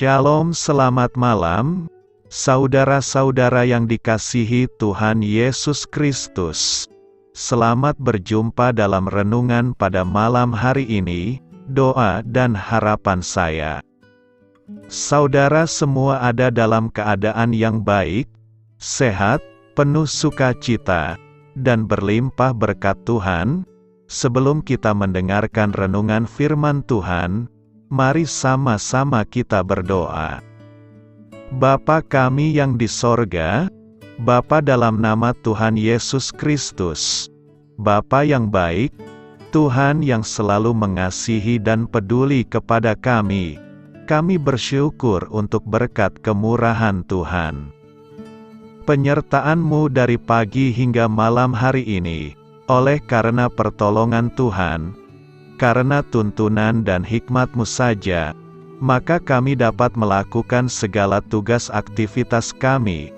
Shalom, selamat malam, saudara-saudara yang dikasihi Tuhan Yesus Kristus. Selamat berjumpa dalam renungan pada malam hari ini. Doa dan harapan saya, saudara semua ada dalam keadaan yang baik, sehat, penuh sukacita, dan berlimpah berkat Tuhan. Sebelum kita mendengarkan renungan firman Tuhan, mari sama-sama kita berdoa. Bapa kami yang di sorga, Bapa dalam nama Tuhan Yesus Kristus, Bapa yang baik, Tuhan yang selalu mengasihi dan peduli kepada kami bersyukur untuk berkat kemurahan Tuhan. Penyertaan-Mu dari pagi hingga malam hari ini, oleh karena pertolongan Tuhan, karena tuntunan dan hikmat-Mu saja, maka kami dapat melakukan segala tugas aktivitas kami.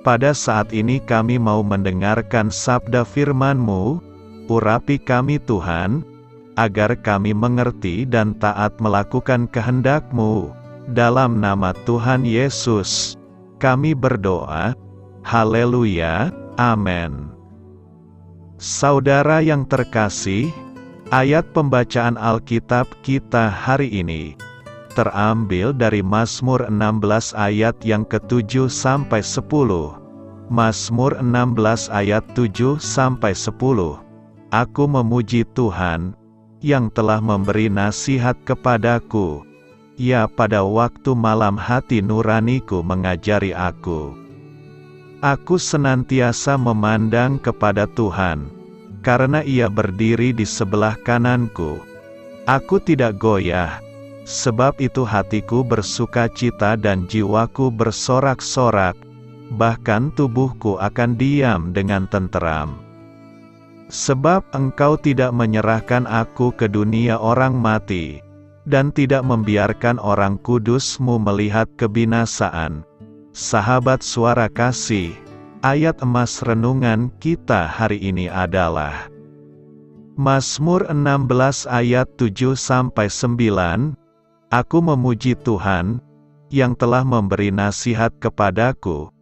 Pada saat ini kami mau mendengarkan sabda firman-Mu, urapi kami Tuhan, agar kami mengerti dan taat melakukan kehendak-Mu. Dalam nama Tuhan Yesus, kami berdoa. Haleluya, amin. Saudara yang terkasih, ayat pembacaan Alkitab kita hari ini terambil dari Mazmur 16 ayat yang ke-7 sampai 10. Mazmur 16 ayat 7 sampai 10. Aku memuji Tuhan yang telah memberi nasihat kepadaku. Ya, pada waktu malam hati nuraniku mengajari aku. Aku senantiasa memandang kepada Tuhan, karena Ia berdiri di sebelah kananku. Aku tidak goyah, sebab itu hatiku bersukacita dan jiwaku bersorak-sorak, bahkan tubuhku akan diam dengan tenteram. Sebab Engkau tidak menyerahkan aku ke dunia orang mati, dan tidak membiarkan orang kudus-Mu melihat kebinasaan. Sahabat Suara Kasih, ayat emas renungan kita hari ini adalah Mazmur 16 ayat 7-9. Aku memuji Tuhan, yang telah memberi nasihat kepadaku.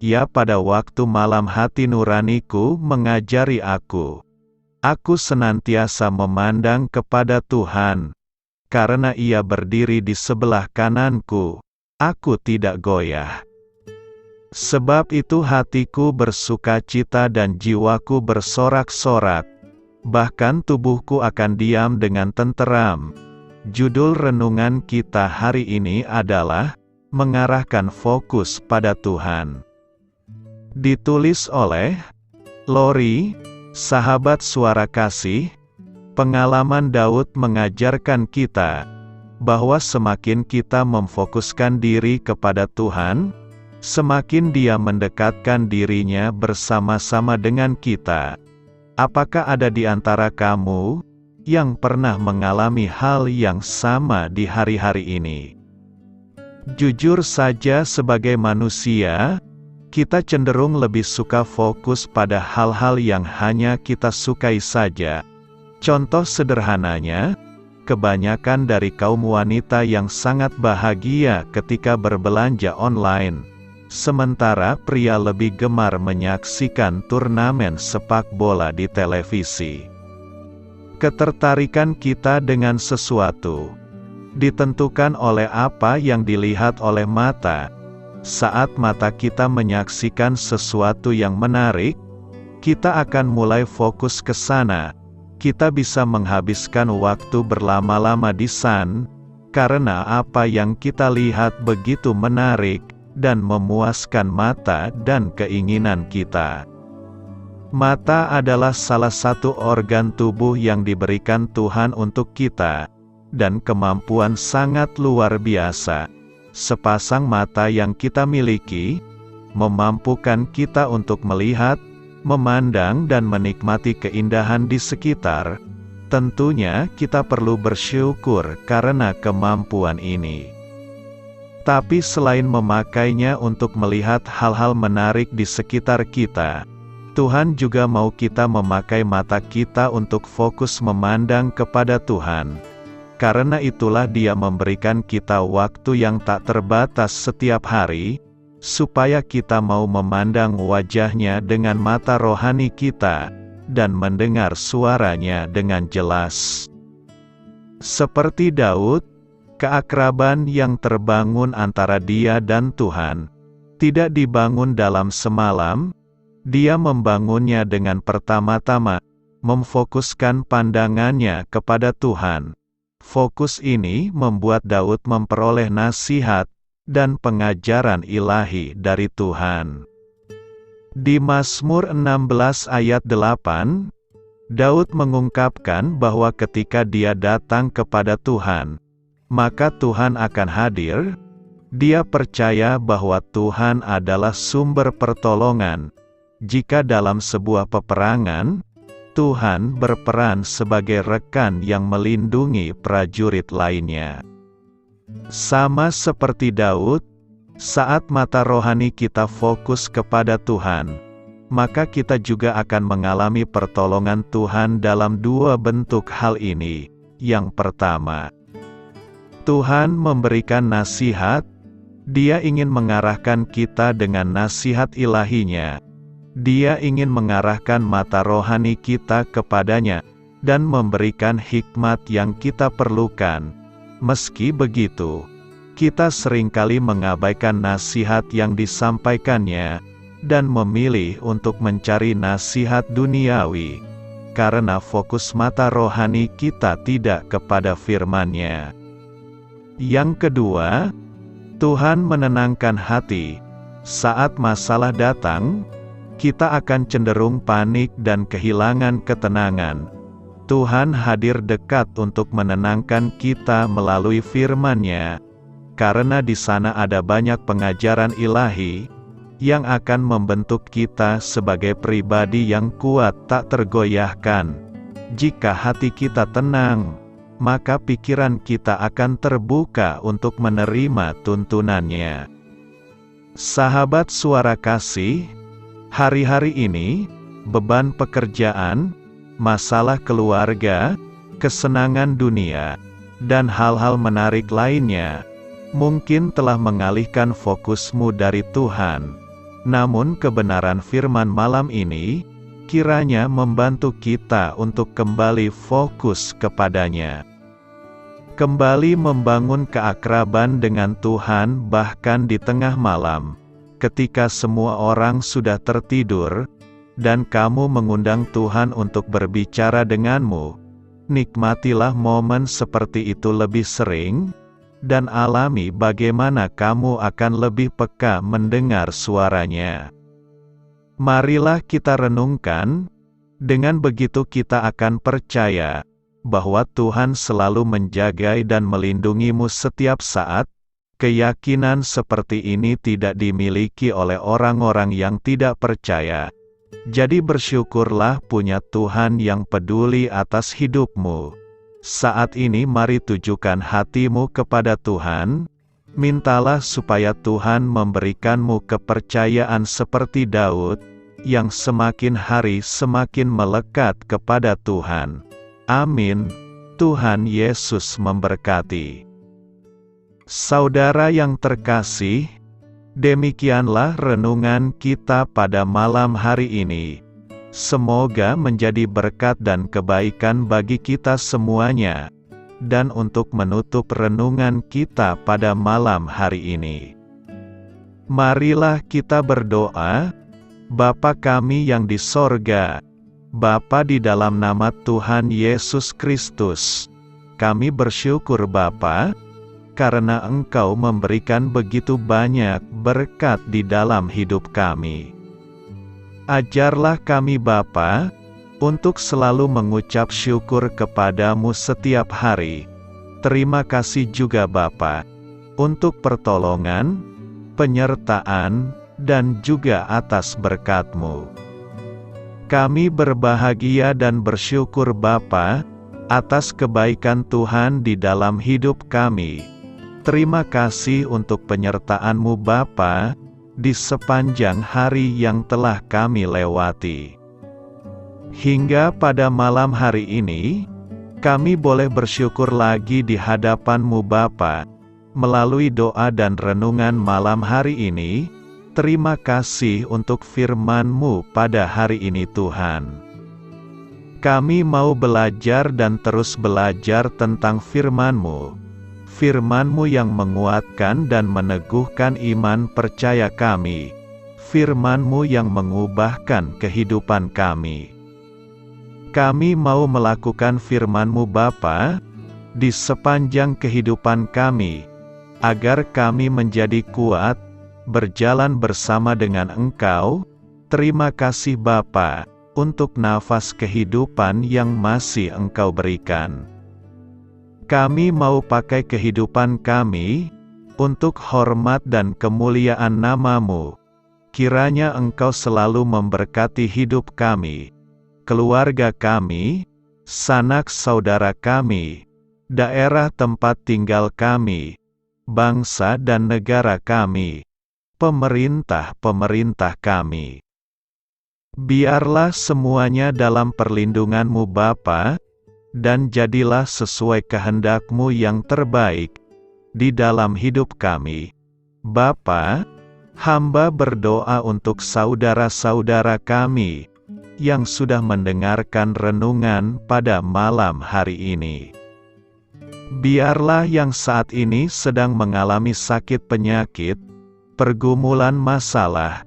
Ya, pada waktu malam hati nuraniku mengajari aku. Aku senantiasa memandang kepada Tuhan, karena Ia berdiri di sebelah kananku, aku tidak goyah. Sebab itu hatiku bersukacita dan jiwaku bersorak-sorak, bahkan tubuhku akan diam dengan tenteram. Judul renungan kita hari ini adalah mengarahkan fokus pada Tuhan. Ditulis oleh Lori, sahabat Suara Kasih. Pengalaman Daud mengajarkan kita bahwa semakin kita memfokuskan diri kepada Tuhan, semakin Dia mendekatkan dirinya bersama-sama dengan kita. Apakah ada di antara kamu yang pernah mengalami hal yang sama di hari-hari ini? Jujur saja, sebagai manusia, kita cenderung lebih suka fokus pada hal-hal yang hanya kita sukai saja. Contoh sederhananya, kebanyakan dari kaum wanita yang sangat bahagia ketika berbelanja online, sementara pria lebih gemar menyaksikan turnamen sepak bola di televisi. Ketertarikan kita dengan sesuatu ditentukan oleh apa yang dilihat oleh mata. Saat mata kita menyaksikan sesuatu yang menarik, kita akan mulai fokus ke sana. Kita bisa menghabiskan waktu berlama-lama di sana, karena apa yang kita lihat begitu menarik dan memuaskan mata dan keinginan kita. Mata adalah salah satu organ tubuh yang diberikan Tuhan untuk kita, dan kemampuan sangat luar biasa. Sepasang mata yang kita miliki memampukan kita untuk melihat, memandang dan menikmati keindahan di sekitar. Tentunya kita perlu bersyukur karena kemampuan ini. Tapi selain memakainya untuk melihat hal-hal menarik di sekitar kita, Tuhan juga mau kita memakai mata kita untuk fokus memandang kepada Tuhan. Karena itulah Dia memberikan kita waktu yang tak terbatas setiap hari, supaya kita mau memandang wajah-Nya dengan mata rohani kita, dan mendengar suara-Nya dengan jelas. Seperti Daud, keakraban yang terbangun antara dia dan Tuhan, tidak dibangun dalam semalam. Dia membangunnya dengan pertama-tama, memfokuskan pandangannya kepada Tuhan. Fokus ini membuat Daud memperoleh nasihat dan pengajaran ilahi dari Tuhan. Di Mazmur 16 ayat 8, Daud mengungkapkan bahwa ketika dia datang kepada Tuhan, maka Tuhan akan hadir. Dia percaya bahwa Tuhan adalah sumber pertolongan. Jika dalam sebuah peperangan, Tuhan berperan sebagai rekan yang melindungi prajurit lainnya. Sama seperti Daud, saat mata rohani kita fokus kepada Tuhan, maka kita juga akan mengalami pertolongan Tuhan dalam dua bentuk hal ini. Yang pertama, Tuhan memberikan nasihat. Dia ingin mengarahkan kita dengan nasihat ilahi-Nya. Dia ingin mengarahkan mata rohani kita kepadanya, dan memberikan hikmat yang kita perlukan. Meski begitu, kita seringkali mengabaikan nasihat yang disampaikannya, dan memilih untuk mencari nasihat duniawi, karena fokus mata rohani kita tidak kepada firman-Nya. Yang kedua, Tuhan menenangkan hati. Saat masalah datang, kita akan cenderung panik dan kehilangan ketenangan. Tuhan hadir dekat untuk menenangkan kita melalui firman-Nya, karena di sana ada banyak pengajaran ilahi, yang akan membentuk kita sebagai pribadi yang kuat tak tergoyahkan. Jika hati kita tenang, maka pikiran kita akan terbuka untuk menerima tuntunan-Nya. Sahabat Suara Kasih, hari-hari ini, beban pekerjaan, masalah keluarga, kesenangan dunia, dan hal-hal menarik lainnya, mungkin telah mengalihkan fokusmu dari Tuhan. Namun kebenaran firman malam ini, kiranya membantu kita untuk kembali fokus kepadanya. Kembali membangun keakraban dengan Tuhan bahkan di tengah malam, ketika semua orang sudah tertidur, dan kamu mengundang Tuhan untuk berbicara denganmu. Nikmatilah momen seperti itu lebih sering, dan alami bagaimana kamu akan lebih peka mendengar suara-Nya. Marilah kita renungkan, dengan begitu kita akan percaya bahwa Tuhan selalu menjaga dan melindungimu setiap saat. Keyakinan seperti ini tidak dimiliki oleh orang-orang yang tidak percaya. Jadi bersyukurlah punya Tuhan yang peduli atas hidupmu. Saat ini mari tujukan hatimu kepada Tuhan. Mintalah supaya Tuhan memberikanmu kepercayaan seperti Daud, yang semakin hari semakin melekat kepada Tuhan. Amin. Tuhan Yesus memberkati. Saudara yang terkasih, demikianlah renungan kita pada malam hari ini. Semoga menjadi berkat dan kebaikan bagi kita semuanya. Dan untuk menutup renungan kita pada malam hari ini, marilah kita berdoa. Bapa kami yang di sorga, Bapa di dalam nama Tuhan Yesus Kristus, kami bersyukur Bapa, karena Engkau memberikan begitu banyak berkat di dalam hidup kami. Ajarlah kami Bapa, untuk selalu mengucap syukur kepadamu setiap hari. Terima kasih juga Bapa, untuk pertolongan, penyertaan, dan juga atas berkat-Mu. Kami berbahagia dan bersyukur Bapa, atas kebaikan Tuhan di dalam hidup kami. Terima kasih untuk penyertaan-Mu Bapa, di sepanjang hari yang telah kami lewati. Hingga pada malam hari ini, Kami boleh bersyukur lagi di hadapan-Mu Bapa, melalui doa dan renungan malam hari ini. Terima kasih untuk firman-Mu pada hari ini Tuhan. Kami mau belajar dan terus belajar tentang firman-Mu. Firman-Mu yang menguatkan dan meneguhkan iman percaya kami. Firman-Mu yang mengubahkan kehidupan kami. Kami mau melakukan firman-Mu Bapa, di sepanjang kehidupan kami, agar kami menjadi kuat, berjalan bersama dengan Engkau. Terima kasih Bapa, untuk nafas kehidupan yang masih Engkau berikan. Kami mau pakai kehidupan kami, untuk hormat dan kemuliaan nama-Mu. Kiranya Engkau selalu memberkati hidup kami, keluarga kami, sanak saudara kami, daerah tempat tinggal kami, bangsa dan negara kami, pemerintah-pemerintah kami. Biarlah semuanya dalam perlindungan-Mu Bapa, dan jadilah sesuai kehendak-Mu yang terbaik, di dalam hidup kami. Bapa, hamba berdoa untuk saudara-saudara kami, yang sudah mendengarkan renungan pada malam hari ini. Biarlah yang saat ini sedang mengalami sakit penyakit, pergumulan masalah,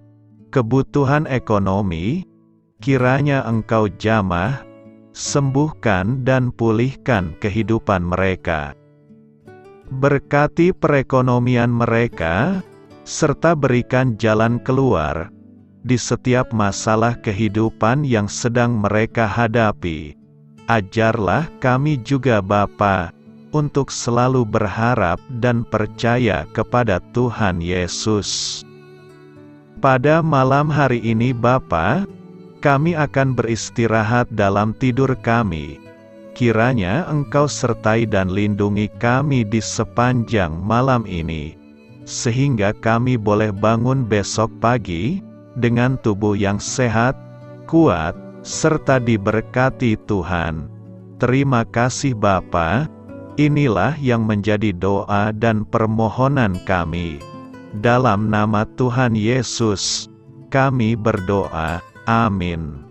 kebutuhan ekonomi, kiranya Engkau jamah, sembuhkan dan pulihkan kehidupan mereka. Berkati perekonomian mereka, serta berikan jalan keluar di setiap masalah kehidupan yang sedang mereka hadapi. Ajarlah kami juga Bapa, untuk selalu berharap dan percaya kepada Tuhan Yesus. Pada malam hari ini Bapa, kami akan beristirahat dalam tidur kami. Kiranya Engkau sertai dan lindungi kami di sepanjang malam ini, sehingga kami boleh bangun besok pagi, dengan tubuh yang sehat, kuat, serta diberkati Tuhan. Terima kasih Bapa, inilah yang menjadi doa dan permohonan kami. Dalam nama Tuhan Yesus, kami berdoa, amin.